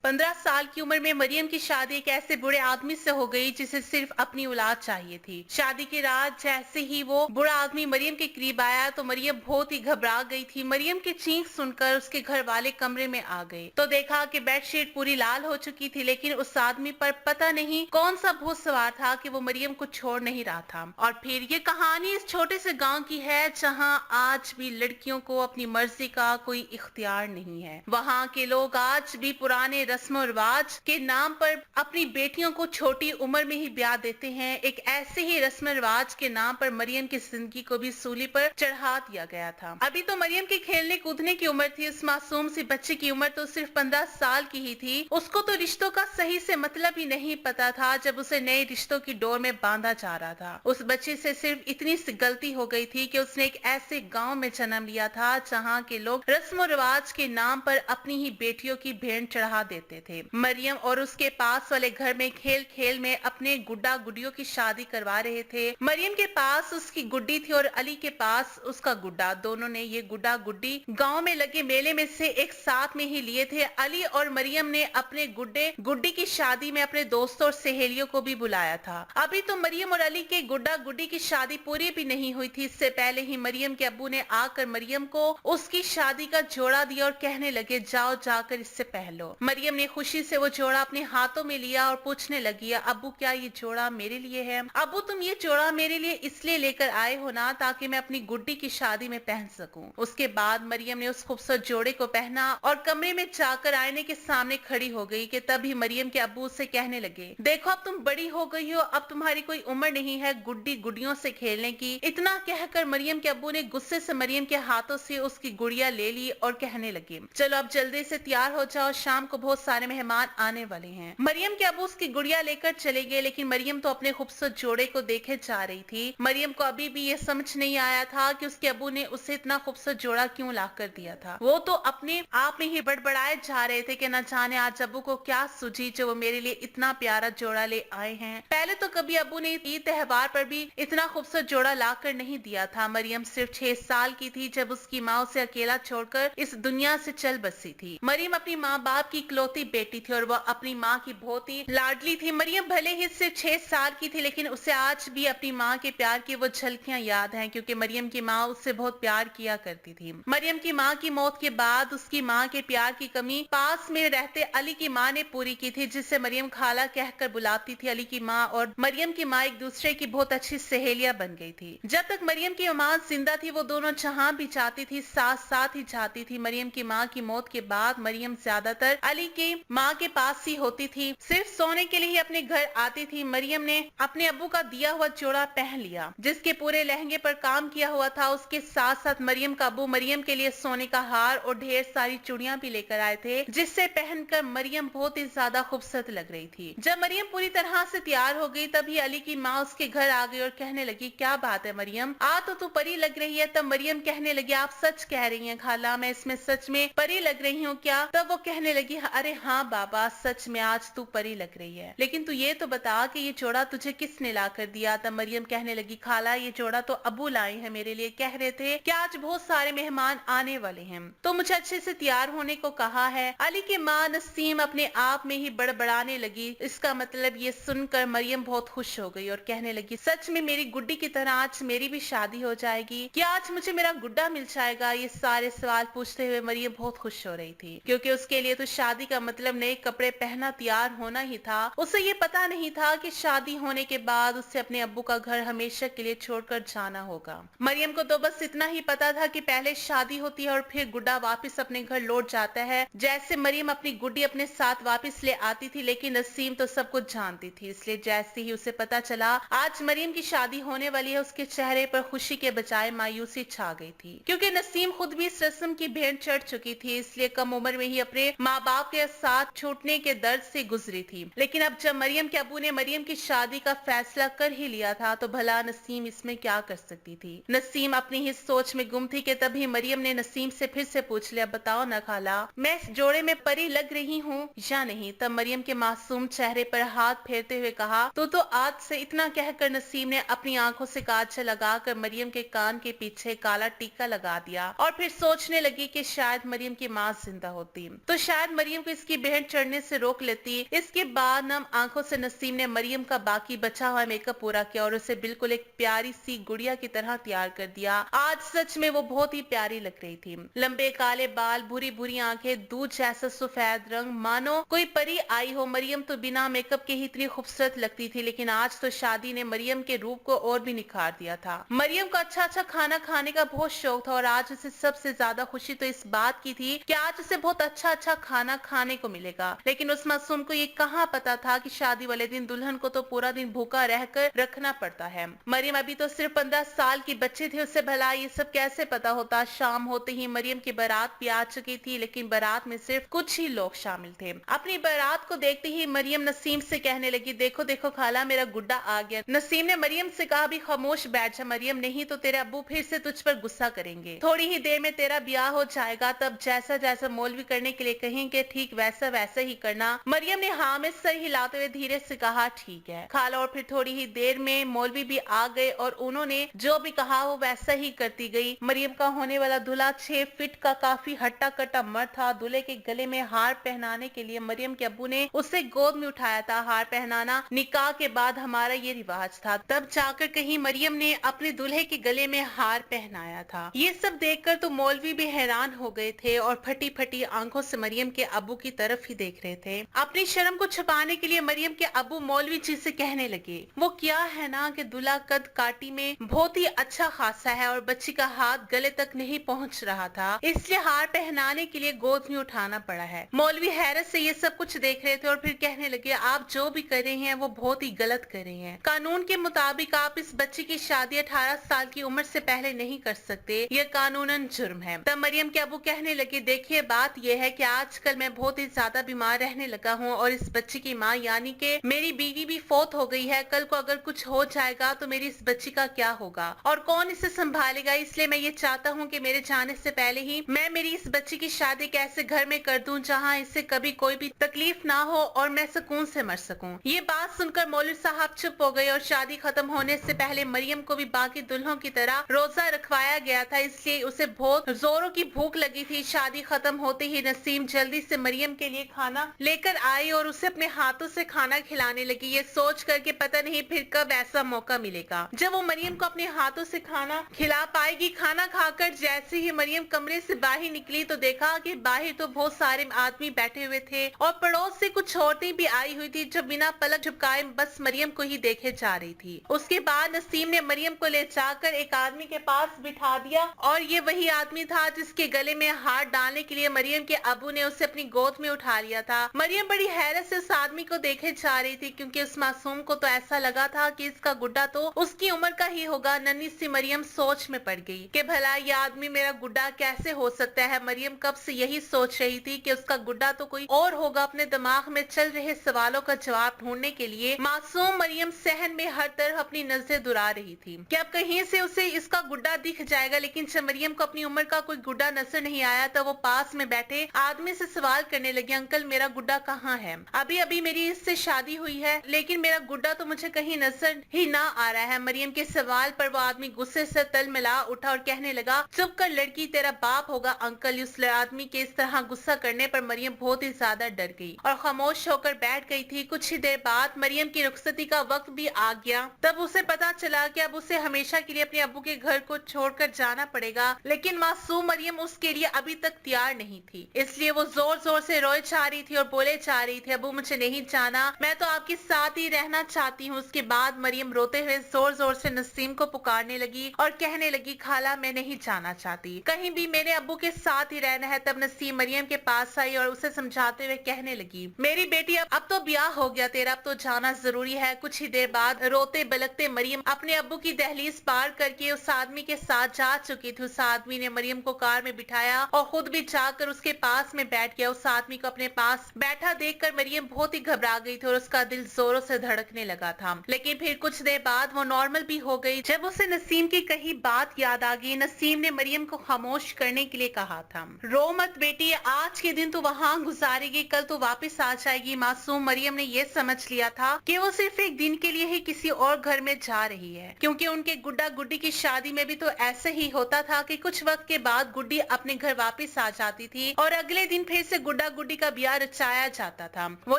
15 साल की उम्र में मरियम की शादी एक ऐसे बुरे आदमी से हो गई जिसे सिर्फ अपनी औलाद चाहिए थी। शादी की रात जैसे ही वो बुरा आदमी मरियम के करीब आया तो मरियम बहुत ही घबरा गई थी। मरियम की चीख सुनकर उसके घर वाले कमरे में आ गए तो देखा कि बेडशीट पूरी लाल हो चुकी थी, लेकिन उस आदमी पर पता नहीं कौन सा भूत सवार था कि वो मरियम को छोड़ नहीं रहा था। और फिर ये कहानी इस छोटे से गाँव की है जहाँ आज भी लड़कियों को अपनी मर्जी का कोई इख्तियार नहीं है। वहाँ के लोग आज भी पुराने रस्म और रिवाज के नाम पर अपनी बेटियों को छोटी उम्र में ही ब्याह देते हैं। एक ऐसे ही रस्म रिवाज के नाम पर मरियम की जिंदगी को भी सूली पर चढ़ा दिया गया था। अभी तो मरियम की खेलने कूदने की उम्र थी। उस मासूम सी बच्ची की उम्र तो सिर्फ 15 साल की ही थी। उसको तो रिश्तों का सही से मतलब ही नहीं पता था जब उसे नए रिश्तों की डोर में बांधा जा रहा था। उस बच्ची से सिर्फ इतनी सी गलती हो गई थी कि उसने एक ऐसे गाँव में जन्म लिया था जहाँ के लोग रस्म रिवाज के नाम पर अपनी ही बेटियों की भेंट चढ़ा देते थे। मरियम और उसके पास वाले घर में खेल खेल में अपने गुड्डा गुड्डियों की शादी करवा रहे थे। मरियम के पास उसकी गुड्डी थी और अली के पास उसका गुड्डा। दोनों ने ये गुड्डा गुड्डी गांव में लगे मेले में से एक साथ में ही लिए थे। अली और मरियम ने अपने गुड्डे गुड्डी की शादी में अपने दोस्तों और सहेलियों को भी बुलाया था। अभी तो मरियम और अली के गुड्डा गुड्डी की शादी पूरी भी नहीं हुई थी। इससे पहले ही मरियम के अब्बू ने आकर मरियम को उसकी शादी का जोड़ा दिया और कहने लगे जाओ जाकर इससे पहलो। मरियम ने खुशी से वो जोड़ा अपने हाथों में लिया और पूछने लगी अब्बू क्या ये जोड़ा मेरे लिए है? अब्बू तुम ये जोड़ा मेरे लिए इसलिए लेकर आए हो ना ताकि मैं अपनी गुड्डी की शादी में पहन सकूं। उसके बाद मरियम ने उस खूबसूरत जोड़े को पहना और कमरे में जाकर आईने के सामने खड़ी हो गई कि तभी मरियम के अब्बू से कहने लगे देखो अब तुम बड़ी हो गई हो, अब तुम्हारी कोई उम्र नहीं है गुड्डी गुड़ियों से खेलने की। इतना कहकर मरियम के अब्बू ने गुस्से से मरियम के हाथों से उसकी गुड़िया ले ली और कहने लगे चलो अब जल्दी से तैयार हो जाओ, शाम को बहुत सारे मेहमान आने वाले हैं। मरियम के अब्बू उसकी गुड़िया लेकर चले गए, लेकिन मरियम तो अपने खूबसूरत जोड़े को देखे जा रही थी। मरियम को अभी भी ये समझ नहीं आया था कि उसके अब्बू ने उसे इतना खूबसूरत जोड़ा क्यों ला कर दिया था। वो तो अपने आप में ही बड़बड़ाए जा रहे थे कि न जाने आज अब्बू को क्या सूझी जो वो मेरे लिए इतना प्यारा जोड़ा ले आए हैं। पहले तो कभी अब्बू ने ईद त्योहार पर भी इतना खूबसूरत जोड़ा ला कर नहीं दिया था। मरियम सिर्फ 6 साल की थी जब उसकी माँ उसे अकेला छोड़कर इस दुनिया से चल बसी थी। मरियम अपनी माँ बाप की इकलौती बेटी थी और वह अपनी माँ की बहुत ही लाडली थी। मरियम भले ही सिर्फ 6 साल की थी लेकिन उसे आज भी अपनी माँ के प्यार की वो झलकियां याद हैं, क्योंकि मरियम की माँ उससे बहुत प्यार किया करती थी। मरियम की माँ की मौत के बाद उसकी माँ के प्यार की कमी पास में रहते अली की माँ ने पूरी की थी, जिससे मरियम खाला कहकर बुलाती थी। अली की माँ और मरियम की माँ एक दूसरे की बहुत अच्छी सहेलियां बन गई थी। जब तक मरियम की माँ जिंदा थी वो दोनों जहाँ भी जाती थी साथ साथ ही जाती थी। मरियम की माँ की मौत के बाद मरियम ज्यादातर अली की माँ के पास ही होती थी, सिर्फ सोने के लिए ही अपने घर आती थी। मरियम ने अपने अब्बू का दिया हुआ जोड़ा पहन लिया जिसके पूरे लहंगे पर काम किया हुआ था। उसके साथ साथ मरियम का अब्बू मरियम के लिए सोने का हार और ढेर सारी चूड़ियां भी लेकर आए थे, जिससे पहनकर मरियम बहुत ही ज्यादा खूबसूरत लग रही थी। जब मरियम पूरी तरह से तैयार हो गई तभी अली की माँ उसके घर आ गई और कहने लगी क्या बात है मरियम, आ तो तू परी लग रही है। तब मरियम कहने लगी आप सच कह रही हैं खाला, मैं इसमें सच में परी लग रही हूँ क्या? तब वो कहने लगी अरे हाँ बाबा सच में आज तू परी लग रही है, लेकिन तू ये तो बता कि ये जोड़ा तुझे किसने ला कर दिया? तब मरियम कहने लगी खाला ये जोड़ा तो अब्बू लाए हैं मेरे लिए, कह रहे थे कि आज बहुत सारे मेहमान आने वाले हैं तो मुझे अच्छे से तैयार होने को कहा है। अली की माँ नसीम अपने आप में ही बड़बड़ाने लगी। इसका मतलब ये सुनकर मरियम बहुत खुश हो गई और कहने लगी सच में मेरी गुड्डी की तरह आज मेरी भी शादी हो जाएगी, क्या आज मुझे मेरा गुड्डा मिल जाएगा? ये सारे सवाल पूछते हुए मरियम बहुत खुश हो रही थी, क्योंकि उसके लिए तो शादी का मतलब नए कपड़े पहना तैयार होना ही था। उसे ये पता नहीं था कि शादी होने के बाद उसे अपने अब्बू का घर हमेशा के लिए छोड़कर जाना होगा। मरियम को तो बस इतना ही पता था कि पहले शादी होती है और फिर गुड्डा वापस अपने घर लौट जाता है। जैसे मरियम अपनी गुड्डी अपने साथ वापस ले आती थी, लेकिन नसीम तो सब कुछ जानती थी, इसलिए जैसे ही उसे पता चला आज मरियम की शादी होने वाली है उसके चेहरे पर खुशी के बजाय मायूसी छा गई थी, क्योंकि नसीम खुद भी इस रस्म की भेंट चढ़ चुकी थी, इसलिए कम उम्र में ही अपने माँ बाप के साथ छूटने के दर्द से गुजरी थी। लेकिन अब जब मरियम के अब्बू ने मरियम की शादी का फैसला कर ही लिया था तो भला नसीम इसमें क्या कर सकती थी। नसीम अपनी ही सोच में गुम थी कि तभी मरियम ने नसीम से फिर से पूछ लिया बताओ ना खाला, मैं इस जोड़े में परी लग रही हूँ या नहीं? तब मरियम के मासूम चेहरे पर हाथ फेरते हुए कहा तो आज से। इतना कहकर नसीम ने अपनी आंखों से काजल लगाकर मरियम के कान के पीछे काला टीका लगा दिया और फिर सोचने लगी कि शायद मरियम की माँ जिंदा होती तो शायद मरियम को इसकी बहन चढ़ने से रोक लेती। इसके बाद नम आंखों से नसीम ने मरियम का बाकी बचा हुआ मेकअप पूरा किया और उसे बिल्कुल एक प्यारी सी गुड़िया की तरह तैयार कर दिया। आज सच में वो बहुत ही प्यारी लग रही थी। लंबे काले बाल, भूरी भूरी आंखें, दूध जैसा सफेद रंग, मानो कोई परी आई हो। मरियम तो बिना मेकअप के ही इतनी खूबसूरत लगती थी, लेकिन आज तो शादी ने मरियम के रूप को और भी निखार दिया था। मरियम को अच्छा अच्छा खाना खाने का बहुत शौक था और आज उसे सबसे ज्यादा खुशी तो इस बात की थी कि आज उसे बहुत अच्छा अच्छा खाना खाने को मिलेगा। लेकिन उस मासूम को ये कहाँ पता था कि शादी वाले दिन दुल्हन को तो पूरा दिन भूखा रहकर रखना पड़ता है। मरियम अभी तो सिर्फ 15 साल की बच्ची थी, उससे भला ये सब कैसे पता होता। शाम होते ही मरियम की बारात भी आ चुकी थी, लेकिन बारात में सिर्फ कुछ ही लोग शामिल थे। अपनी बारात को देखते ही मरियम नसीम से कहने लगी, देखो देखो खाला, मेरा गुड्डा आ गया। नसीम ने मरियम से कहा, भी खामोश बैठ जा मरियम, नहीं तो तेरे अब्बू फिर से तुझ पर गुस्सा करेंगे। थोड़ी ही देर में तेरा ब्याह हो जाएगा, तब जैसा जैसा मौलवी करने के लिए कहेंगे ठीक वैसा वैसा ही करना। मरियम ने हाँ में सर हिलाते हुए धीरे से कहा, ठीक है खाला। और फिर थोड़ी ही देर में मौलवी भी आ गए और उन्होंने जो भी कहा वो वैसा ही करती गई। मरियम का होने वाला दूल्हा 6 फीट का काफी हट्टा कट्टा मर्द था। दूल्हे के गले में हार पहनाने के लिए मरियम के अब्बू ने उसे गोद में उठाया था। हार पहनाना निकाह के बाद हमारा ये रिवाज था, तब जाकर कहीं मरियम ने अपने दूल्हे के गले में हार पहनाया था। ये सब देखकर तो मौलवी भी हैरान हो गए थे और फटी फटी आंखों से मरियम के अब्बू की तरफ ही देख रहे थे। अपनी शर्म को छुपाने के लिए मरियम के अब्बू मौलवी जी से कहने लगे, वो क्या है ना कि दूल्हा कद काटी में बहुत ही अच्छा खासा है और बच्ची का हाथ गले तक नहीं पहुंच रहा था, इसलिए हार पहनाने के लिए गोद में उठाना पड़ा है। मौलवी हैरत से ये सब कुछ देख रहे थे और फिर कहने लगे, आप जो भी कर रहे हैं वो बहुत ही गलत कर रहे हैं। कानून के मुताबिक आप इस बच्ची की शादी 18 साल की उम्र से पहले नहीं कर सकते, यह कानूनन जुर्म है। तब मरियम के अब्बू कहने लगे, देखिए बात यह है कि आजकल मैं बहुत ही ज्यादा बीमार रहने लगा हूँ और इस बच्ची की माँ यानी कि मेरी बीवी भी फौत हो गई है। कल को अगर कुछ हो जाएगा तो मेरी इस बच्ची का क्या होगा और कौन इसे संभालेगा। इसलिए मैं ये चाहता हूँ कि मेरे जाने से पहले ही मैं मेरी इस बच्ची की शादी एक ऐसे घर में कर दूं जहाँ इससे कभी कोई भी तकलीफ ना हो और मैं सुकून से मर सकूं। ये बात सुनकर मौलवी साहब चुप हो गए और शादी खत्म होने से पहले मरियम को भी बाकी दुल्हों की तरह रोजा रखवाया गया था, इसलिए उसे बहुत जोरों की भूख लगी थी। शादी खत्म होते ही नसीम जल्दी से मरियम के लिए खाना लेकर आई और उसे अपने हाथों से खाना खिलाने लगी, ये सोच करके पता नहीं फिर कब ऐसा मौका मिलेगा जब वो मरियम को अपने हाथों से खाना खिला पाएगी। खाना खाकर जैसे ही मरियम कमरे से बाहर निकली तो देखा कि बाहर तो बहुत सारे आदमी बैठे हुए थे और पड़ोस से कुछ औरतें भी आई हुई थी जो बिना पलक झपकाए बस मरियम को ही देखे जा रही थी। उसके बाद नसीम ने मरियम को ले जाकर एक आदमी के पास बिठा दिया और ये वही आदमी था जिसके गले में हाथ डालने के लिए मरियम के अबू ने उसे अपनी गोद में उठा लिया था। मरियम बड़ी हैरत से उस आदमी को देखे जा रही थी क्योंकि उस मासूम को तो ऐसा लगा था कि इसका गुड्डा तो उसकी उम्र का ही होगा। नन्ही सी मरियम सोच में पड़ गई कि भला ये आदमी मेरा गुड्डा कैसे हो सकता है। मरियम कब से यही सोच रही थी कि उसका गुड्डा तो कोई और होगा। अपने दिमाग में चल रहे सवालों का जवाब ढूंढने के लिए मासूम मरियम सहन में हर तरफ अपनी नजरें दुरा रही थी कि अब कहीं से उसे इसका गुड्डा दिख जाएगा। लेकिन जब मरियम को अपनी उम्र का कोई गुड्डा नजर नहीं आया तो वो पास में बैठे आदमी से सवाल करने लगी, अंकल मेरा गुड्डा कहाँ है? अभी अभी मेरी इससे शादी हुई है लेकिन मेरा गुड्डा तो मुझे कहीं नजर ही ना आ रहा है। मरियम के सवाल पर वो आदमी गुस्से से तल मिला उठा और कहने लगा, चुप कर लड़की, तेरा बाप होगा अंकल। उस आदमी के इस तरह गुस्सा करने पर मरियम बहुत ही ज्यादा डर गई और खामोश होकर बैठ गई थी। कुछ ही देर बाद मरियम की रुखसती का वक्त भी आ गया। तब उसे पता चला कि अब उसे हमेशा के लिए अपने अब्बू के घर को छोड़कर जाना पड़ेगा। लेकिन मासूम मरियम उसके लिए अभी तक तैयार नहीं थी, इसलिए वो जोर जोर से रोए जा रही थी और बोले जा रही थी, अब्बू मुझे नहीं जाना, मैं तो आपके साथ ही रहना चाहती हूँ। उसके बाद मरियम रोते हुए जोर जोर से नसीम को पुकारने लगी और कहने लगी, खाला मैं नहीं जाना चाहती, कहीं भी मेरे अब्बू के साथ ही रहना है। तब नसीम मरियम के पास आई और उसे समझाते हुए कहने लगी, मेरी बेटी अब तो ब्याह हो गया तेरा, अब तो जाना जरूरी है। कुछ ही देर बाद रोते बलकते मरियम अपने अब्बू की दहलीज पार करके उस आदमी के साथ जा चुकी थी। उस आदमी ने मरियम को कार में बिठाया और खुद भी जाकर उसके पास में बैठ गया। उस आदमी को अपने पास बैठा देखकर मरियम बहुत ही घबरा गई थी और उसका दिल जोरों से धड़कने लगा था। लेकिन फिर कुछ देर बाद वो नॉर्मल भी हो गई। जब उसे नसीम की कही बात याद आ गई, नसीम ने मरियम को खामोश करने के लिए कहा था, रो मत बेटी, आज के दिन तो वहाँ गुजारेगी, कल तो वापस आ जाएगी। मासूम मरियम ने ये समझ लिया था कि वो सिर्फ एक दिन के लिए ही किसी और घर में जा रही है, क्योंकि उनके गुड्डा गुड्डी की शादी में भी तो ऐसे ही होता था कि कुछ वक्त के बाद गुड्डी अपने घर वापस आ जाती थी और अगले दिन फिर से गुड्डा गुड्डा गुड्डी का ब्याह रचाया जाता था। वो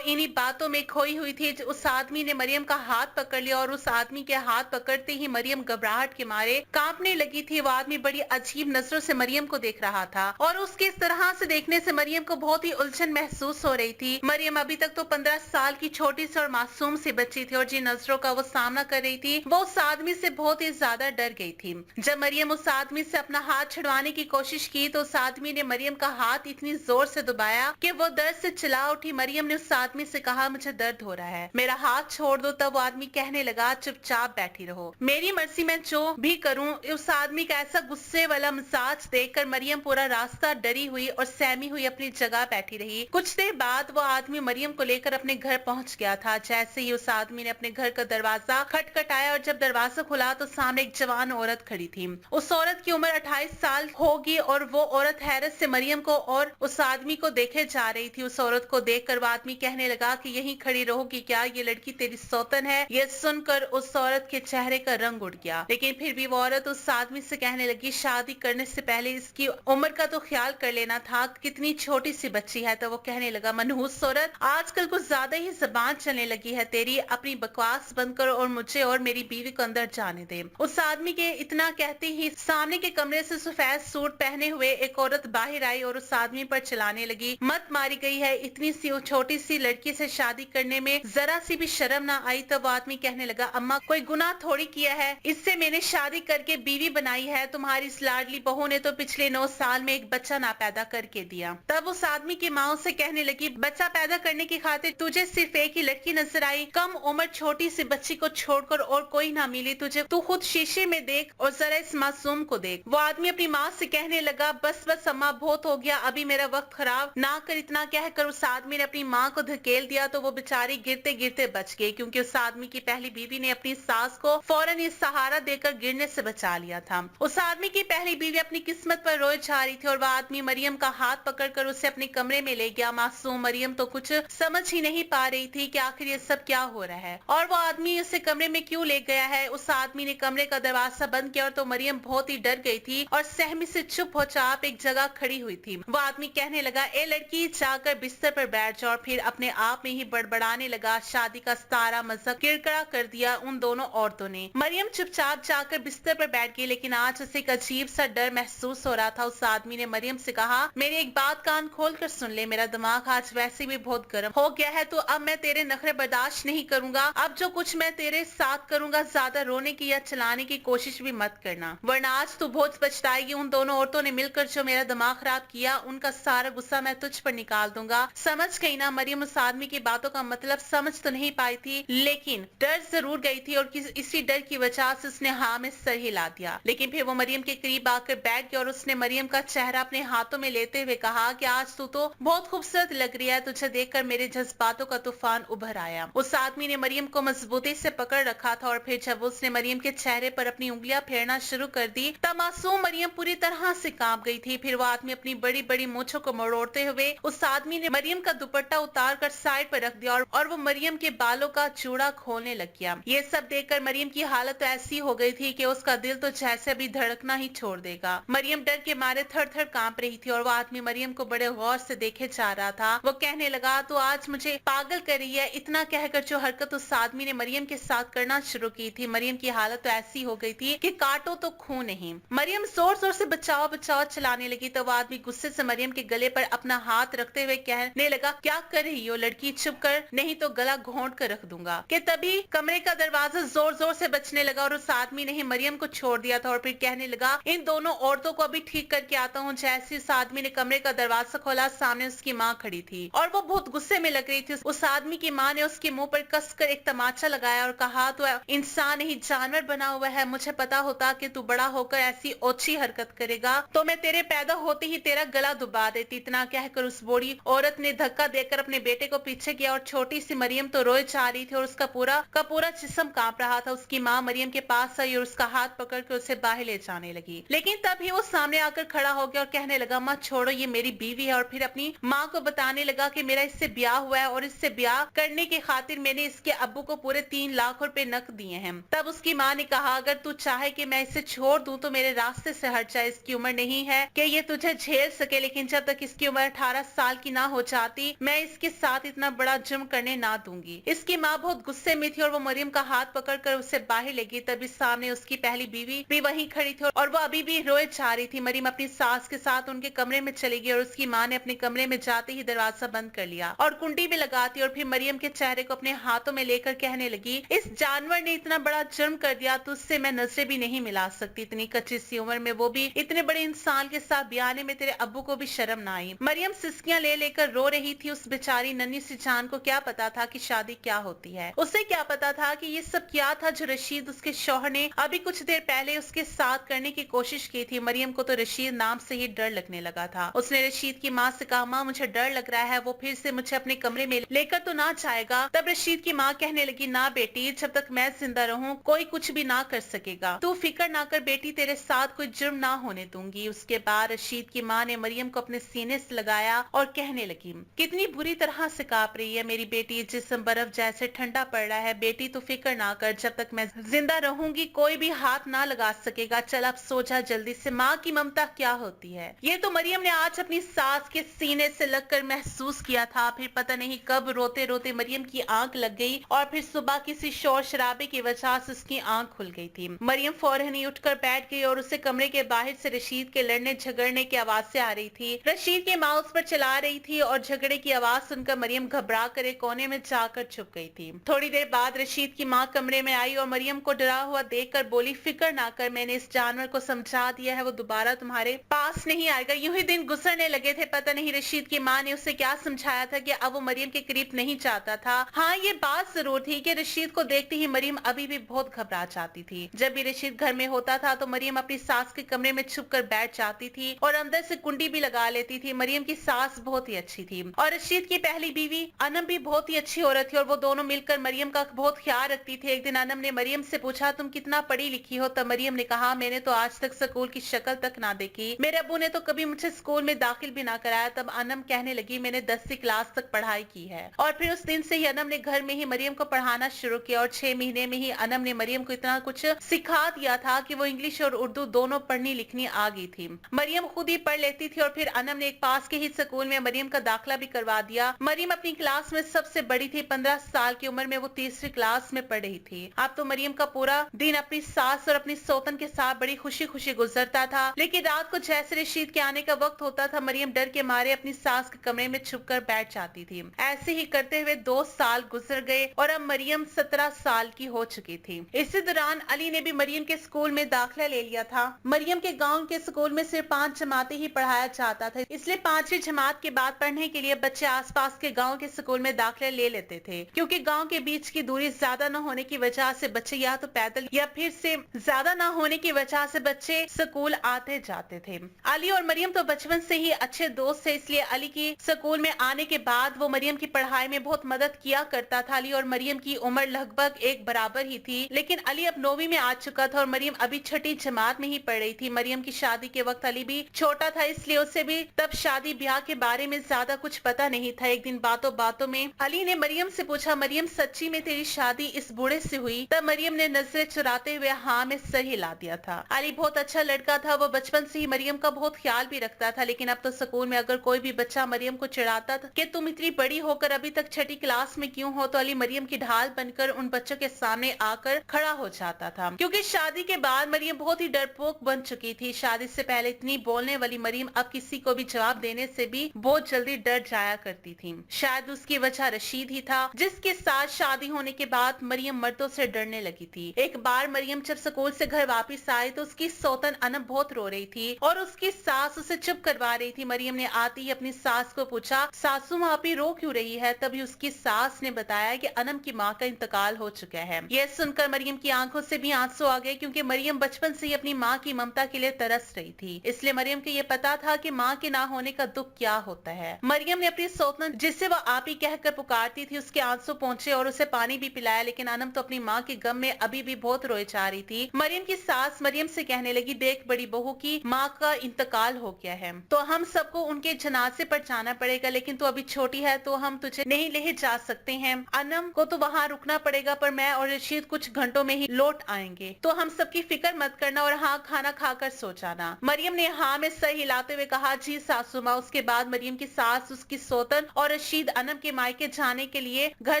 इन्हीं बातों में खोई हुई थी। उस आदमी ने मरियम का हाथ पकड़ लिया और उस आदमी के हाथ पकड़ते ही मरियम घबराहट के मारे कांपने लगी थी। वो आदमी बड़ी अजीब नजरों से मरियम को देख रहा था और उसके इस तरह से देखने से मरियम को बहुत ही उलझन महसूस हो रही थी। मरियम अभी तक तो 15 साल की छोटी सी और मासूम सी बच्ची थी और जिन नजरों का वो सामना कर रही थी वो उस आदमी से बहुत ही ज्यादा डर गई थी। जब मरियम उस आदमी से अपना हाथ छुड़वाने की कोशिश की तो उस आदमी ने मरियम का हाथ इतनी जोर से दबाया कि वो दर्द से चिल्ला उठी। मरियम ने उस आदमी से कहा, मुझे दर्द हो रहा है, मेरा हाथ छोड़ दो। तब वो आदमी कहने लगा, चुपचाप बैठी रहो, मेरी मर्जी, मैं जो भी करूं। उस आदमी का ऐसा गुस्से वाला मिजाज देखकर मरियम पूरा रास्ता डरी हुई और सहमी हुई अपनी जगह बैठी रही। कुछ देर बाद वो आदमी मरियम को लेकर अपने घर पहुंच गया था। जैसे ही उस आदमी ने अपने घर का दरवाजा खटखटाया और जब दरवाजा खुला तो सामने एक जवान औरत खड़ी थी। उस औरत की उम्र 28 साल होगी और वो औरत हैरत से मरियम को और उस आदमी को देखे जा रही थी। उस औरत को देखकर वो आदमी कहने लगा कि यहीं खड़ी रहोगी क्या, ये लड़की तेरी सौतन है। ये सुनकर उस औरत के चेहरे का रंग उड़ गया, लेकिन फिर भी वो औरत उस आदमी से कहने लगी, शादी करने से पहले इसकी उम्र का तो ख्याल कर लेना था, कितनी छोटी सी बच्ची है। तो वो कहने लगा, मनहूस औरत, आजकल कुछ ज्यादा ही जबान चलने लगी है तेरी, अपनी बकवास बंद करो और मुझे और मेरी बीवी को अंदर जाने दे। उस आदमी के इतना कहते ही सामने के कमरे से सफेद सूट पहने हुए एक औरत बाहर आई और उस आदमी पर चिल्लाने लगी, मत मारी गई है, इतनी सी छोटी सी लड़की से शादी करने में जरा सी भी शर्म ना आई। तब वो आदमी कहने लगा, अम्मा कोई गुनाह थोड़ी किया है, इससे मैंने शादी करके बीवी बनाई है। तुम्हारी इस लाडली बहू ने तो पिछले 9 साल में एक बच्चा ना पैदा करके दिया। तब उस आदमी की माँ से कहने लगी, बच्चा पैदा करने की खातिर तुझे सिर्फ एक ही लड़की नजर आई, कम उम्र छोटी सी बच्ची को छोड़कर और कोई ना मिली तुझे, तू खुद शीशे में देख और जरा इस मासूम को देख। वो आदमी अपनी माँ से कहने लगा, बस बस अम्मा, बहुत हो गया, अभी मेरा वक्त खराब ना कर। इतना कहकर उस आदमी ने अपनी माँ को धकेल दिया तो वो बेचारी गिरते गिरते बच गई, क्योंकि उस आदमी की पहली बीवी ने अपनी सास को फौरन ये सहारा देकर गिरने से बचा लिया था। उस आदमी की पहली बीवी अपनी किस्मत पर रोए जा रही थी और वह आदमी मरियम का हाथ पकड़कर उसे अपने कमरे में ले गया। मासूम मरियम तो कुछ समझ ही नहीं पा रही थी कि आखिर ये सब क्या हो रहा है और वो आदमी उसे कमरे में क्यों ले गया है। उस आदमी ने कमरे का दरवाजा बंद किया और तो मरियम बहुत ही डर गई थी और सहमी से चुप हो चाप एक जगह खड़ी हुई थी। वो आदमी कहने लगा, ए लड़की, जाकर बिस्तर पर बैठ जाओ। फिर अपने आप में ही बड़बड़ाने लगा, शादी का सारा मजाक किरकिरा कर दिया उन दोनों औरतों ने। मरियम चुपचाप जाकर बिस्तर पर बैठ गई, लेकिन आज उसे एक अजीब सा डर महसूस हो रहा था। उस आदमी ने मरियम से कहा, मेरी एक बात कान खोल कर सुन ले, मेरा दिमाग आज वैसे भी बहुत गर्म हो गया है, तो अब मैं तेरे नखरे बर्दाश्त नहीं करूंगा। अब जो कुछ मैं तेरे साथ करूंगा, ज्यादा रोने की या चलाने की कोशिश भी मत करना, वरना आज तू बहुत पछताएगी। उन दोनों औरतों ने मिलकर जो मेरा दिमाग खराब किया, उनका सारा गुस्सा मैं तुझ पर निकाल दूंगा, समझ गई ना। मरियम उस आदमी की बातों का मतलब समझ तो नहीं पाई थी, लेकिन डर जरूर गई थी और इसी डर की वजह से उसने हाँ में सर हिला दिया। लेकिन फिर वो मरियम के करीब आकर बैठ गया और उसने मरियम का चेहरा अपने हाथों में लेते हुए कहा कि आज तू तो बहुत खूबसूरत लग रही है, तुझे देखकर मेरे जज्बातों का तूफान उभर आया। उस आदमी ने मरियम को मजबूती से पकड़ रखा था और फिर जब उसने मरियम के चेहरे पर अपनी उंगलियां फेरना शुरू कर दी तब मासूम मरियम पूरी तरह से कांप गई थी। फिर वो आदमी अपनी बड़ी बड़ी मूंछों को मरोड़ते हुए उस आदमी ने मरियम का दुपट्टा उतार कर साइड पर रख दिया और वो मरियम के बालों का चूड़ा खोलने लग गया। ये सब देखकर मरियम की हालत तो ऐसी हो गई थी कि उसका दिल तो जैसे अभी धड़कना ही छोड़ देगा। मरियम डर के मारे थर थर कांप रही थी और वो आदमी मरियम को बड़े गौर से देखे जा रहा था। वो कहने लगा, तो आज मुझे पागल कर रही है। इतना कहकर जो हरकत उस आदमी ने मरियम के साथ करना शुरू की थी, मरियम की हालत तो ऐसी हो गई थी कि काटो तो खून नहीं। मरियम जोर जोर से बचाओ बचाओ चलाने लगी तो वो आदमी गुस्से से मरियम के गले पर अपना हाथ रखते हुए कहने लगा, क्या कर रही हो लड़की, चुप कर, नहीं तो गला घोंट कर रख दूंगा। कि तभी कमरे का दरवाजा जोर जोर से बजने लगा और उस आदमी ने ही मरियम को छोड़ दिया था और फिर कहने लगा, इन दोनों औरतों को अभी ठीक करके आता हूँ। जैसे उस आदमी ने कमरे का दरवाजा खोला, सामने उसकी माँ खड़ी थी और वो बहुत गुस्से में लग रही थी। उस आदमी की माँ ने उसके मुंह पर कसकर एक तमाचा लगाया और कहा, तो इंसान ही जानवर बना हुआ है, मुझे पता होता कि तू बड़ा होकर ऐसी ओछी हरकत करेगा तो मैं तेरे पैदा होते ही तेरा गला दुबा देती। इतना कहकर उस बूढ़ी औरत ने धक्का देकर अपने बेटे को पीछे किया और छोटी सी मरियम तो रोए जा रही थी और उसका पूरा जिस्म कांप रहा था। उसकी माँ मरियम के पास आई और उसका हाथ पकड़ के उसे बाहर ले जाने लगी, लेकिन तभी वो सामने आकर खड़ा हो गया और कहने लगा, मत छोड़ो, ये मेरी बीवी है। और फिर अपनी माँ को बताने लगा कि मेरा इससे ब्याह हुआ है और इससे ब्याह करने की खातिर मैंने इसके अब्बू को पूरे 3 लाख रुपए नकद दिए हैं। तब उसकी माँ ने कहा, अगर तू चाहे कि मैं इसे छोड़ दूं तो मेरे रास्ते से हट जाए, इसकी उम्र नहीं है कि ये तुझे झेल सके, लेकिन जब तक इसकी उम्र 18 12 साल की ना हो जाती, मैं इसके साथ इतना बड़ा जुर्म करने ना दूंगी। इसकी माँ बहुत गुस्से में थी और वो मरियम का हाथ पकड़कर उसे बाहर ले गई। तभी सामने उसकी पहली बीवी भी वहीं खड़ी थी और वो अभी भी रोए जा रही थी। मरियम अपनी सास के साथ उनके कमरे में चली गई और उसकी माँ ने अपने कमरे में जाते ही दरवाजा बंद कर लिया और कुंडी भी लगाती और फिर मरियम के चेहरे को अपने हाथों में लेकर कहने लगी, इस जानवर ने इतना बड़ा जुर्म कर दिया, तुझसे मैं नजरें भी नहीं मिला सकती। इतनी कच्ची सी उम्र में, वो भी इतने बड़े इंसान के साथ ब्याने में, तेरे अब्बू को भी शर्म ना आई। मरियम सिसकियां ले लेकर रो रही थी। उस बेचारी नन्ही सी जान को क्या पता था कि शादी क्या होती है। उसे क्या पता था कि ये सब क्या था जो रशीद उसके शौहर ने अभी कुछ देर पहले उसके साथ करने की कोशिश की थी। मरियम को तो रशीद नाम से ही डर लगने लगा था। उसने रशीद की माँ से कहा, माँ मुझे डर लग रहा है, वो फिर से मुझे अपने कमरे में लेकर तो ना जाएगा। तब रशीद की माँ कहने लगी, ना बेटी, जब तक मैं जिंदा रहूं कोई कुछ भी ना कर सकेगा। तू फिक्र ना कर बेटी, तेरे साथ कोई जुर्म ना होने दूंगी। उसके बाद रशीद की माँ ने मरियम को अपने सीने से लगाया और कहने लगी, कितनी बुरी तरह से कांप रही है मेरी बेटी, जिस्म बर्फ जैसे ठंडा पड़ रहा है। बेटी तू फिक्र ना कर, जब तक मैं जिंदा रहूंगी कोई भी हाथ ना लगा सकेगा। चल अब सो जा जल्दी से। माँ की ममता क्या होती है, ये तो मरियम ने आज अपनी सास के सीने से लगकर महसूस किया था। फिर पता नहीं कब रोते रोते मरियम की आंख लग गई और फिर सुबह किसी शोर शराबे की वजह से उसकी आंख खुल गई थी। मरियम फौरन ही उठकर बैठ गई और उसे कमरे के बाहर से रशीद के लड़ने झगड़ने की आवाज आ रही थी। रशीद की माँ उस पर चला रही थी और झगड़े की आवाज सुनकर मरियम घबरा कर एक कोने में जाकर छुप गई थी। थोड़ी देर बाद रशीद की माँ कमरे में आई और मरियम को डरा हुआ देखकर बोली, फिक्र ना कर, मैंने इस जानवर को समझा दिया है, वो दोबारा तुम्हारे पास नहीं आएगा। यूं ही दिन गुजरने लगे थे। पता नहीं रशीद की माँ ने उसे क्या समझाया था कि अब वो मरियम के करीब नहीं चाहता था। हाँ, ये बात जरूर थी कि रशीद को देखते ही मरियम अभी भी बहुत घबरा जाती थी। जब भी रशीद घर में होता था तो मरियम अपनी सास के कमरे में छुप कर बैठ जाती थी और अंदर से कुंडी भी लगा लेती थी। मरियम की सास बहुत ही अच्छी थी और रशीद की पहली बीवी अनम भी बहुत ही अच्छी औरत थी और वो दोनों मिलकर मरियम का बहुत ख्याल रखती थी। एक दिन अनम ने मरियम से पूछा, तुम कितना पढ़ी लिखी हो? तब मरियम ने कहा, मैंने तो आज तक स्कूल की शक्ल तक ना देखी, मेरे अब्बू ने तो कभी मुझे स्कूल में दाखिल भी ना कराया। तब अनम कहने लगी, मैंने 10वीं क्लास तक पढ़ाई की है। और फिर उस दिन से ही अनम ने घर में ही मरियम को पढ़ाना शुरू किया और 6 महीने में ही अनम ने मरियम को इतना कुछ सिखा दिया था कि वो इंग्लिश और उर्दू दोनों पढ़नी लिखनी आ गई थी। मरियम खुद ही पढ़ लेती थी और फिर अनम ने एक पास के ही स्कूल में मरियम का दाखिला भी करवा दिया। मरियम अपनी क्लास में सबसे बड़ी थी। 15 साल की उम्र में वो 3री क्लास में पढ़ रही थी। अब तो मरियम का पूरा दिन अपनी सास और अपनी सौतन के साथ बड़ी खुशी खुशी गुजरता था। लेकिन रात को जैसे रशीद के आने का वक्त होता था, मरियम डर के मारे अपनी सास के कमरे में छुपकर बैठ जाती थी। ऐसे ही करते हुए 2 साल गुजर गए और अब मरियम 17 साल की हो चुकी थी। इसी दौरान अली ने भी मरियम के स्कूल में दाखिला ले लिया था। मरियम के गांव के स्कूल में सिर्फ 5 जमातें ही पढ़ाया जाता था, इसलिए 5वीं जमात के बाद पढ़ने के लिए बच्चे आसपास के गांव के स्कूल में दाखिला ले लेते थे। क्योंकि गांव के बीच की दूरी ज्यादा न होने की वजह से बच्चे या तो पैदल या फिर से ज्यादा न होने की वजह से बच्चे स्कूल आते जाते थे। अली और मरियम तो बचपन से ही अच्छे दोस्त थे, इसलिए अली की स्कूल में आने के बाद वो मरियम की पढ़ाई में बहुत मदद किया करता था। अली और मरियम की उम्र लगभग एक बराबर ही थी, लेकिन अली अब 9वीं में आ चुका था और मरियम अभी 6ठी जमात में ही पढ़ रही थी। मरियम की शादी के वक्त अली भी छोटा था, इसलिए उसे भी तब शादी ब्याह के बारे में ज्यादा कुछ पता नहीं था। एक दिन बातों बातों में अली ने मरियम से पूछा, मरियम सच्ची में तेरी शादी इस बूढ़े से हुई? तब मरियम ने नजरें चुराते हुए हाँ में सर हिला दिया था। अली बहुत अच्छा लड़का था, वो बचपन से ही मरियम का बहुत ख्याल भी रखता था। लेकिन अब तो स्कूल में अगर कोई भी बच्चा मरियम को चिढ़ाता था कि तुम इतनी बड़ी होकर अभी तक 6ठी क्लास में क्यों हो, तो अली मरियम की ढाल बनकर उन बच्चों के सामने आकर खड़ा हो जाता था। क्योंकि शादी के बाद मरियम बहुत ही डरपोक बन चुकी थी। शादी से पहले इतनी बोलने वाली मरियम अब किसी को भी जवाब देने से भी बहुत जल्दी डर जाया करती थी। शायद उसकी वजह रशीद ही था, जिसके साथ शादी होने के बाद मरियम मर्दों से डरने लगी थी। एक बार मरियम जब स्कूल से घर वापस आई तो उसकी सौतन अनम बहुत रो रही थी और उसकी सास उसे चुप करवा रही थी। मरियम ने आते ही अपनी सास को पूछा, सासू माँ आप ही रो क्यों रही है? तभी उसकी सास ने बताया कि अनम की माँ का इंतकाल हो चुका है। यह सुनकर मरियम की आंखों से भी आंसू आ गए, क्योंकि मरियम बचपन से ही अपनी माँ की ममता के लिए तरस रही थी। इसलिए मरियम को ये पता था कि माँ के ना होने का दुख क्या होता है। मरियम ने अपनी सौतन, जिसे वह आप ही कहकर पुकारती थी, उसके आंसू पहुंचे और उसे पानी भी पिलाया। लेकिन अनम तो अपनी माँ के गम में अभी भी बहुत रोए जा रही थी। मरियम की सास मरियम से कहने लगी, देख बड़ी बहू की माँ का इंतकाल हो गया है, तो हम सबको उनके जनाजे पर जाना पड़ेगा। लेकिन तू अभी छोटी है तो हम तुझे नहीं ले जा सकते हैं। अनम को तो वहाँ रुकना पड़ेगा, पर मैं और रशीद कुछ घंटों में ही लौट आएंगे, तो हम सबकी फिक्र मत करना और हाँ खाना खाकर सो जाना। मरियम ने हाँ में सर हिलाते हुए कहा, जी सासू माँ। उसके बाद मरियम की सास, उसकी सौतन और रशीद अनम के मायके जाने के लिए घर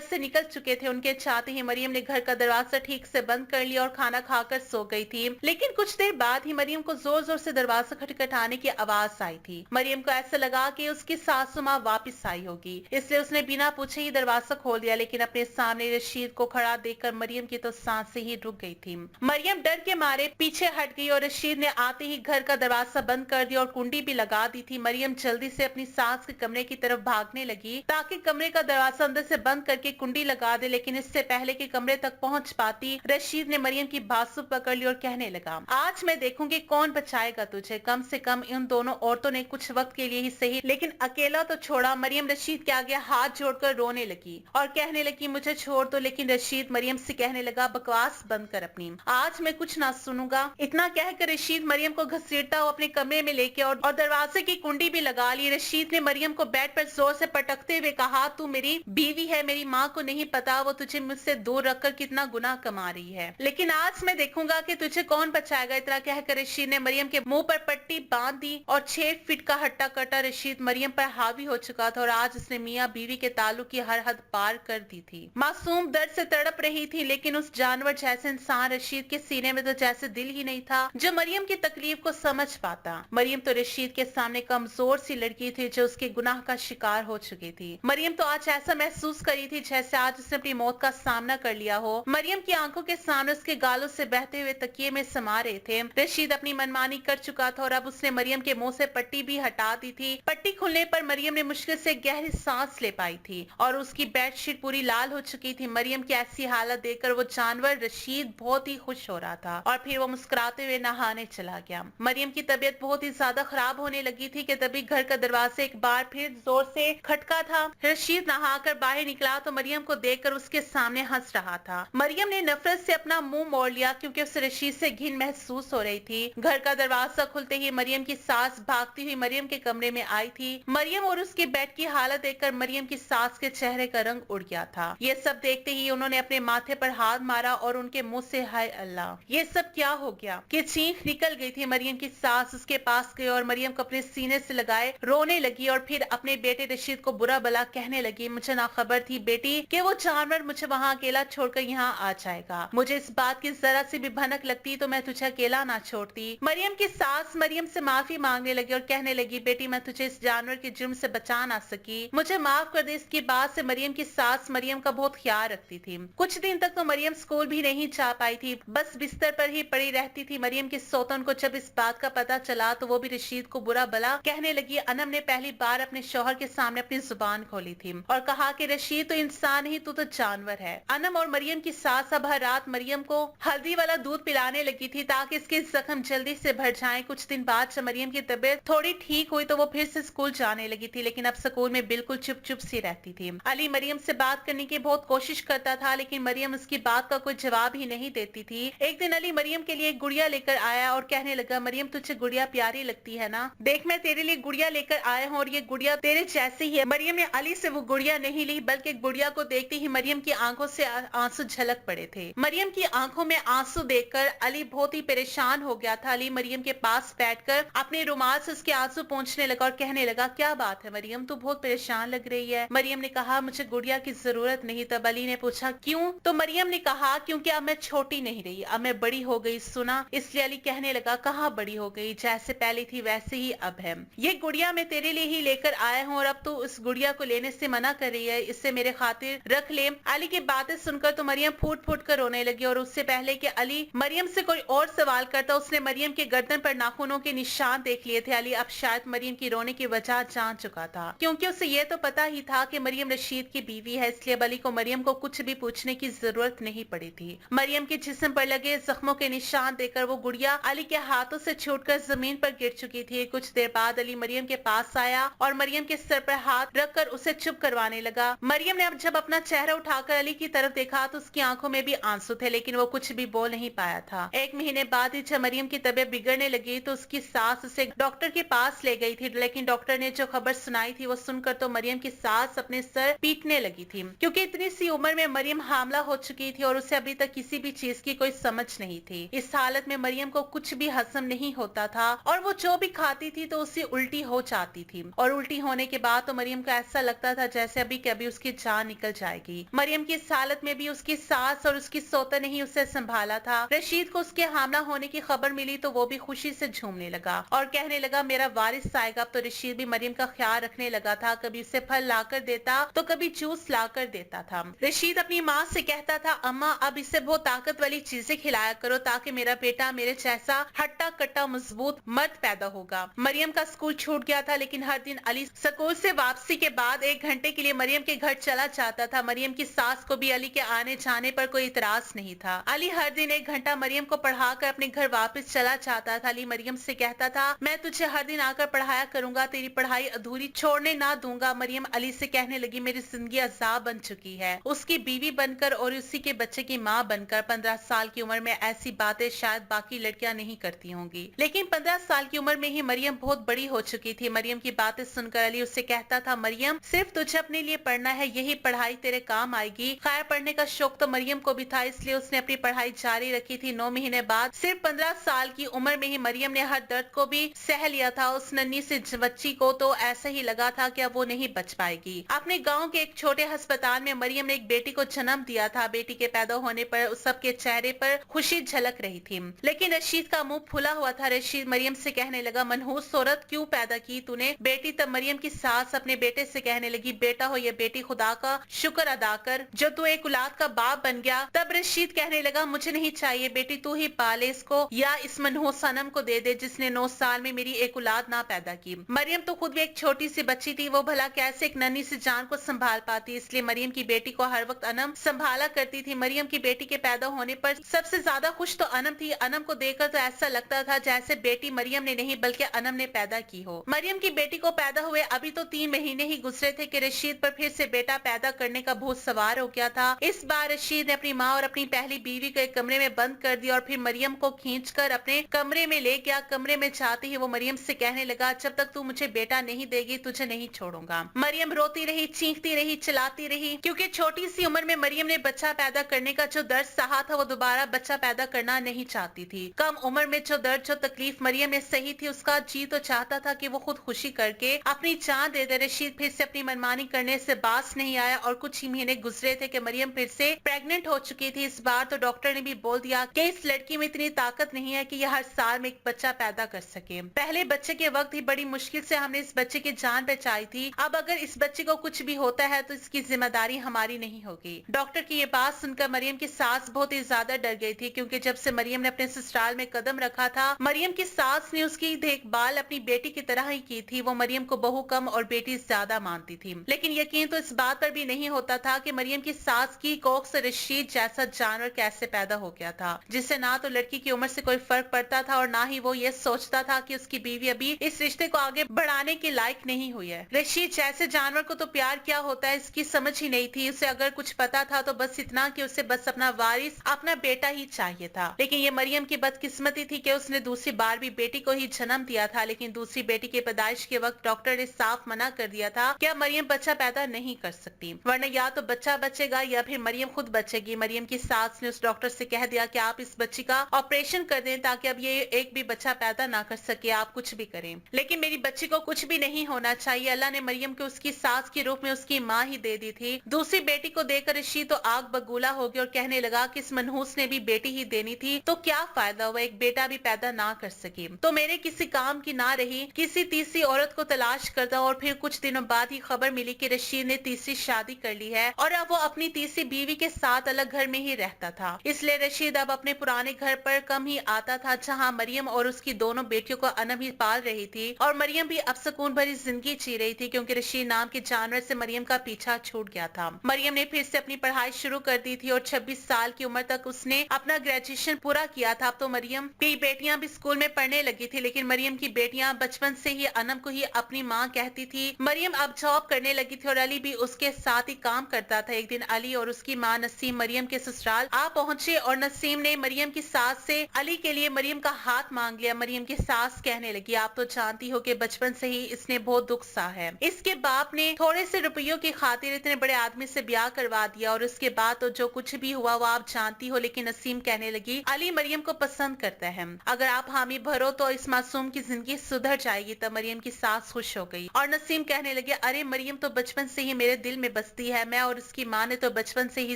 से निकल चुके थे। उनके चाहते ही मरियम ने घर का दरवाजा ठीक से बंद कर लिया और खाना खाकर सो गई थी। लेकिन कुछ देर बाद ही मरियम को जोर जोर से दरवाजा खटखटाने की आवाज आई थी। मरियम को ऐसा लगा कि उसकी सासू माँ वापिस आई होगी, इसलिए उसने बिना पूछे ही दरवाजा खोल दिया। लेकिन अपने सामने रशीद को खड़ा देखकर मरियम की तो सांसें ही रुक गई थी। मरियम डर के मारे पीछे हट गई और रशीद ने आते ही घर का दरवाजा बंद कर दिया और कुंडी भी लगा दी थी। मरियम जल्दी से अपनी सास के कमरे की तरफ भागने लगी ताकि कमरे का दरवाजा अंदर से बंद करके कुंडी लगा दे। लेकिन इससे पहले कि कमरे तक पहुंच पाती, रशीद ने मरियम की बाजू पकड़ ली और कहने लगा, आज मैं देखूंगी कौन बचाएगा तुझे। कम से कम इन दोनों औरतों ने कुछ वक्त के लिए ही सही, लेकिन अकेला तो छोड़ा। मरियम रशीद के आगे हाथ जोड़कर रोने लगी और कहने लगी, मुझे छोड़ दो। लेकिन रशीद मरियम से कहने लगा, बकवास बंद कर अपनी, आज मैं कुछ ना सुनूंगा। इतना कहकर रशीद मरियम को घसीटता हुआ अपने कमरे में लेके और दरवाजे की कुंडी भी लगा ली। रशीद ने मरियम को बेड पर जोर से पटकते हुए कहा, तू मेरी बीवी है, मेरी माँ को नहीं पता वो तुझे मुझसे दूर रखकर कितना गुनाह कमा रही है, लेकिन आज मैं देखूंगा कि तुझे कौन बचाएगा। इतना कहकर रशीद ने मरियम के मुंह पर पट्टी बांध दी और 6 फीट का हट्टा कट्टा रशीद मरियम पर हावी हो चुका था और आज उसने मियाँ बीवी के ताल्लुक की हर हद पार कर दी थी। मासूम दर्द से तड़प रही थी, लेकिन उस जानवर जैसे इंसान रशीद के सीने में तो जैसे दिल ही नहीं था जो मरियम की तकलीफ को समझ पाता। मरियम तो रशीद के सामने कमजोर सी लड़की थी जो उसके गुनाह का शिकार हो चुकी थी। मरियम तो आज ऐसा महसूस करी थी जैसे आज उसने अपनी मौत का सामना कर लिया हो। मरियम की आंखों के सामने उसके गालों से बहते हुए तकिए में समा रहे थे। रशीद अपनी मनमानी कर चुका था और अब उसने मरियम के मुंह से पट्टी भी हटा दी थी। पट्टी खुलने पर मरियम ने मुश्किल से गहरी सांस ले पाई थी और उसकी बेडशीट पूरी लाल हो चुकी थी। मरियम की ऐसी हालत देखकर वो जानवर रशीद बहुत ही खुश हो रहा था और फिर वो मुस्कुराते हुए नहाने चला गया। मरियम की तबीयत बहुत ही ज्यादा खराब होने लगी थी कि तभी घर का दरवाजा एक बार फिर जोर से खटका था। रशीद नहाकर बाहर निकला तो मरियम को देखकर उसके सामने हंस रहा था। मरियम ने नफरत से अपना मुंह मोड़ लिया क्योंकि उसे रशीद से घिन महसूस हो रही थी। घर का दरवाजा खुलते ही मरियम की सास भागती हुई मरियम के कमरे में आई थी। मरियम और उसके बेड की हालत देखकर मरियम की सास के चेहरे का रंग उड़ गया था। ये सब देखते ही उन्होंने अपने माथे पर हाथ मारा और उनके मुंह से हाय अल्लाह, ये सब क्या हो गया कि चीख निकल गई थी। मरियम की सास उसके पास गई और मरियम को अपने सीने से लगाए रोने लगी और फिर अपने बेटे रशीद को बुरा भला कहने लगी, मुझे ना खबर थी बेटी कि वो जानवर मुझे वहाँ अकेला छोड़कर यहाँ आ जाएगा। मुझे इस बात की जरा सी भी भनक लगती तो मैं तुझे अकेला ना छोड़ती। मरियम की सास मरियम से माफी मांगने लगी और कहने लगी, बेटी मैं तुझे इस जानवर के जुर्म से बचा ना सकी, मुझे माफ कर दे। इसकी बात से मरियम की सास मरियम का बहुत ख्याल रखती थी। कुछ दिन तक तो मरियम स्कूल भी नहीं जा पाई थी, बस बिस्तर पर ही पड़ी रहती थी। मरियम की सौतन को जब इस बात का पता चला तो वो भी रशीद को बुरा भला कहने लगी। अनम ने पहली बार अपने शौहर के सामने अपनी जुबान खोली थी और कहा कि रशीद तो इंसान ही, तू तो जानवर है। अनम और मरियम की सास अब हर रात मरियम को हल्दी वाला दूध पिलाने लगी थी ताकि इसके जख्म जल्दी से भर जाएं। कुछ दिन बाद जब मरियम की तबीयत थोड़ी ठीक हुई तो वो फिर से स्कूल जाने लगी थी, लेकिन अब स्कूल में बिल्कुल चुप चुप सी रहती थी। अली मरियम से बात करने की बहुत कोशिश करता था, लेकिन मरियम उसकी बात का कोई जवाब ही नहीं देती थी। एक दिन अली मरियम के लिए एक गुड़िया लेकर आया और कहने लगा, मरियम तुझे गुड़िया प्यारी लगती है ना, देख मैं तेरे लिए गुड़िया लेकर आया हूँ और ये गुड़िया तेरे जैसी ही है। मरियम ने अली से वो गुड़िया नहीं ली, बल्कि गुड़िया को देखते ही मरियम की आंखों से आंसू झलक पड़े थे। मरियम की आंखों में आंसू देखकर अली बहुत ही परेशान हो गया था। अली मरियम के पास बैठकर अपने रुमाल से उसके आंसू पोंछने लगा और कहने लगा, क्या बात है मरियम, तू बहुत परेशान लग रही है। मरियम ने कहा, मुझे गुड़िया की जरूरत नहीं। तब अली ने पूछा, क्यों? तो मरियम ने कहा, क्योंकि अब मैं छोटी नहीं रही, अब मैं बड़ी हो गई। सुना? इसलिए अली कहने लगा, कहाँ बड़ी हो गई, जैसे पहले थी वैसे ही अब है। ये गुड़िया मैं तेरे लिए ही लेकर आया हूँ और अब तू उस गुड़िया को लेने से मना कर रही है, इससे मेरे खातिर रख ले। अली की बातें सुनकर तो मरियम फूट फूट कर रोने लगी और उससे पहले कि अली मरियम से कोई और सवाल करता, उसने मरियम के गर्दन पर नाखूनों के निशान देख लिए थे। अली अब शायद मरियम की रोने की वजह जान चुका था, क्योंकि उसे ये तो पता ही था कि मरियम रशीद की बीवी है, इसलिए अली को मरियम को कुछ भी पूछने की जरूरत नहीं पड़ी थी। मरियम के जिस्म पर लगे जख्मों के निशान देखकर वो गुड़िया अली के हाथों से छूटकर जमीन पर गिर चुकी थी। कुछ देर बाद अली मरियम के पास आया और मरियम के सर पर हाथ रखकर उसे चुप करवाने लगा। मरियम ने अब जब अपना चेहरा उठाकर अली की तरफ देखा तो उसकी आंखों में भी आंसू थे, लेकिन वो कुछ भी बोल नहीं पाया था। एक महीने बाद ही जब मरियम की तबीयत बिगड़ने लगी तो उसकी सास उसे डॉक्टर के पास ले गई थी, लेकिन डॉक्टर ने जो खबर सुनाई थी वो सुनकर तो मरियम की सास अपने सर पीटने लगी थी, क्योंकि इतनी सी उम्र में मरियम हामला हो चुकी थी और उसे अभी तक किसी भी चीज की कोई समझ नहीं थी। इस हालत में मरियम को कुछ भी हजम नहीं होता था और वो जो भी खाती थी तो उसे उल्टी हो आती थी और उल्टी होने के बाद तो मरियम को ऐसा लगता था जैसे अभी कभी उसकी जान निकल जाएगी। मरियम की इस हालत में भी उसकी सास और उसकी सौतन ने ही उसे संभाला था। रशीद को उसके हामला होने की खबर मिली तो वो भी खुशी से झूमने लगा और कहने लगा मेरा वारिस आएगा। अब तो रशीद भी मरियम का ख्याल रखने लगा था, कभी उसे फल लाकर देता तो कभी जूस लाकर देता था। रशीद अपनी माँ से कहता था अम्मा अब इसे बहुत ताकत वाली चीजें खिलाया करो ताकि मेरा बेटा मेरे जैसा हट्टा कट्टा मजबूत मर्द पैदा होगा। मरियम का स्कूल छूट गया था लेकिन हर दिन अली स्कूल से वापसी के बाद 1 घंटे के लिए मरियम के घर चला जाता था। मरियम की सास को भी अली के आने जाने पर कोई इतराज नहीं था। अली हर दिन 1 घंटा मरियम को पढ़ाकर अपने घर वापस चला जाता था। अली मरियम से कहता था मैं तुझे हर दिन आकर पढ़ाया करूंगा, तेरी पढ़ाई अधूरी छोड़ने ना दूंगा। मरियम अली से कहने लगी मेरी जिंदगी अजाब बन चुकी है, उसकी बीवी बनकर और उसी के बच्चे की माँ बनकर। 15 साल की उम्र में ऐसी बातें शायद बाकी लड़कियां नहीं करती होंगी, लेकिन 15 साल की उम्र में ही मरियम बहुत बड़ी हो चुकी थी। मरियम की बातें सुनकर अली उससे कहता था मरियम सिर्फ तुझे अपने लिए पढ़ना है, यही पढ़ाई तेरे काम आएगी। खैर पढ़ने का शौक तो मरियम को भी था, इसलिए उसने अपनी पढ़ाई जारी रखी थी। 9 महीने बाद सिर्फ 15 साल की उम्र में ही मरियम ने हर दर्द को भी सह लिया था। उस नन्ही सी बच्ची को तो ऐसा ही लगा था कि अब वो नहीं बच पाएगी। अपने गांव के एक छोटे अस्पताल में मरियम ने एक बेटी को जन्म दिया था। बेटी के पैदा होने पर उस सबके चेहरे पर खुशी झलक रही थी, लेकिन रशीद का मुंह फुला हुआ था। रशीद मरियम से कहने लगा मनहूस औरत क्यों पैदा की तूने बेटी। तब मरियम की सास अपने बेटे से कहने लगी बेटा हो ये बेटी, खुदा का शुक्र अदा कर जो तू एक औलाद का बाप बन गया। तब रशीद कहने लगा मुझे नहीं चाहिए बेटी, तू ही पाले इसको या इस मनहूस सनम को दे दे जिसने 9 साल में मेरी एक औलाद ना पैदा की। मरियम तो खुद भी एक छोटी सी बच्ची थी, वो भला कैसे एक नन्ही सी जान को संभाल पाती, इसलिए मरियम की बेटी को हर वक्त अनम संभाला करती थी। मरियम की बेटी के पैदा होने पर सबसे ज्यादा खुश तो अनम थी। अनम को देखकर तो ऐसा लगता था जैसे बेटी मरियम ने नहीं बल्कि अनम ने पैदा की हो। मरियम की बेटी को पैदा हुए अभी तो 3 महीने ही गुजरे थे कि रशीद पर फिर से बेटा पैदा करने का भूत सवार हो गया था। इस बार रशीद ने अपनी माँ और अपनी पहली बीवी को एक कमरे में बंद कर दिया और फिर मरियम को खींचकर अपने कमरे में ले गया। कमरे में जाते ही वो मरियम से कहने लगा जब तक तू मुझे बेटा नहीं देगी तुझे नहीं छोड़ूंगा। मरियम रोती रही, चीखती रही, चिल्लाती रही, क्योंकि छोटी सी उम्र में मरियम ने बच्चा पैदा करने का जो दर्द सहा था वो दोबारा बच्चा पैदा करना नहीं चाहती थी। कम उम्र में जो दर्द जो तकलीफ मरियम ने सही थी उसका जी तो चाहता था कि वो खुद खुशी करके अपनी जान दे दे। रशीद फिर से अपनी मनमानी करने से बास नहीं आया और कुछ ही महीने गुजरे थे कि मरियम फिर से प्रेग्नेंट हो चुकी थी। इस बार तो डॉक्टर ने भी बोल दिया कि इस लड़की में इतनी ताकत नहीं है कि यह हर साल में एक बच्चा पैदा कर सके। पहले बच्चे के वक्त ही बड़ी मुश्किल से हमने इस बच्चे की जान बचाई थी, अब अगर इस बच्चे को कुछ भी होता है तो इसकी जिम्मेदारी हमारी नहीं होगी। डॉक्टर की ये बात सुनकर मरियम की सास बहुत ही ज्यादा डर गई थी, क्योंकि जब से मरियम ने अपने ससुराल में कदम रखा था मरियम की सास ने उसकी देखभाल अपनी बेटी की तरह ही की थी। वो मरियम को बहू कम और बेटी ज्यादा मानती थी, लेकिन यकीन तो इस बात पर भी नहीं होता था कि मरियम की सास की कोख से रशीद जैसा जानवर कैसे पैदा हो गया था, जिससे ना तो लड़की की उम्र से कोई फर्क पड़ता था और ना ही वो ये सोचता था कि उसकी बीवी अभी इस रिश्ते को आगे बढ़ाने के लायक नहीं हुई है। रशीद जैसे जानवर को तो प्यार क्या होता है इसकी समझ ही नहीं थी। उसे अगर कुछ पता था तो बस इतना कि उसे बस अपना वारिस अपना बेटा ही चाहिए था। लेकिन ये मरियम की बदकिस्मती थी कि उसने दूसरी बार भी बेटी को ही जन्म दिया था, लेकिन दूसरी बेटी की पैदाइश के वक्त डॉक्टर ने साफ मना कर दिया था कि अब मरियम बच्चा पैदा नहीं कर सकती, वरना या तो बच्चा बचेगा या फिर मरियम खुद बचेगी। मरियम की सास ने उस डॉक्टर से कह दिया कि आप इस बच्ची का ऑपरेशन कर दें ताकि अब ये एक भी बच्चा पैदा ना कर सके, आप कुछ भी करें, लेकिन मेरी बच्ची को कुछ भी नहीं होना चाहिए। अल्लाह ने मरियम को उसकी सास के रूप में उसकी माँ ही दे दी थी। दूसरी बेटी को देकर रशीद तो आग बगूला हो गया और कहने लगा कि इस मनहूस ने भी बेटी ही देनी थी तो क्या फायदा हुआ, एक बेटा भी पैदा ना कर सकी तो मेरे किसी काम की ना रही, किसी तीसरी औरत को तलाश करता। और फिर कुछ दिनों बाद ही खबर मिली कि रशीद ने तीसरी शादी कर ली है और अब वो अपनी तीसरी बीवी के साथ अलग घर में ही रहता था। इसलिए रशीद अब अपने पुराने घर पर कम ही आता था, जहाँ मरियम और उसकी दोनों बेटियों को अनम ही पाल रही थी और मरियम भी अब सुकून भरी जिंदगी जी रही थी, क्योंकि रशीद नाम के जानवर से मरियम का पीछा छूट गया था। मरियम ने फिर से अपनी पढ़ाई शुरू कर दी थी और 26 साल की उम्र तक उसने अपना ग्रेजुएशन पूरा किया था। अब तो मरियम की बेटियां भी स्कूल में पढ़ने लगी थी, लेकिन मरियम की बेटियां बचपन से ही अनम को ही अपनी माँ कहती थी। मरियम अब जॉब करने लगी थी और अली भी उसके साथ ही काम करता था। एक दिन अली और उसकी माँ नसीम मरियम के ससुराल आ पहुंचे और नसीम ने मरियम की सास से अली के लिए मरियम का हाथ मांग लिया। मरियम की सास कहने लगी आप तो जानती हो कि बचपन से ही इसने बहुत दुख सहा है, इसके बाप ने थोड़े से रुपयों की खातिर इतने बड़े आदमी से ब्याह करवा दिया और उसके बाद तो जो कुछ भी हुआ वो आप जानती हो। लेकिन नसीम कहने लगी अली मरियम को पसंद करता है, अगर आप हामी भरो तो इस मासूम की जिंदगी सुधर जाएगी। तब तब मरियम की सास खुश हो गई और नसीम कहने लगे, अरे मरियम तो बचपन से ही मेरे दिल में बसती है। मैं और उसकी माँ ने तो बचपन से ही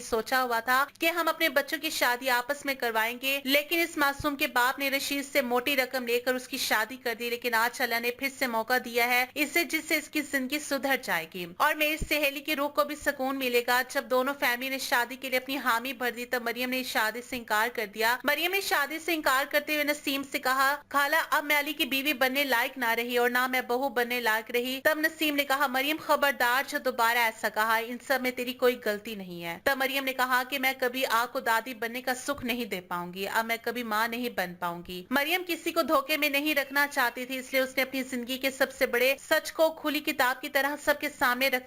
सोचा हुआ था कि हम अपने बच्चों की शादी आपस में करवाएंगे, लेकिन इस मासूम के बाप ने रशीद से मोटी रकम लेकर उसकी शादी कर दी। लेकिन आज अल्लाह ने फिर से मौका दिया है इसे, जिससे इसकी जिंदगी सुधर जाएगी और मेरी सहेली की रूह को भी सुकून मिलेगा। जब दोनों फैमिली ने शादी के लिए अपनी हामी भर दी तब मरियम ने इस शादी से इनकार कर दिया। मरियम ने शादी से इनकार करते हुए नसीम से कहा, खाला अब मैं अली की बीवी बनने लायक ना रही और ना मैं बहू बनने लायक रही। तब नसीम ने कहा, मरियम खबरदार जो दोबारा ऐसा कहा, इन सब में तेरी कोई गलती नहीं है। तब मरियम ने कहा कि मैं कभी आपको दादी बनने का सुख नहीं दे पाऊंगी, अब मैं कभी माँ नहीं बन पाऊंगी। मरियम किसी को धोखे में नहीं रखना चाहती थी, इसलिए उसने अपनी जिंदगी के सबसे बड़े सच को खुली किताब की तरह सबके सामने रख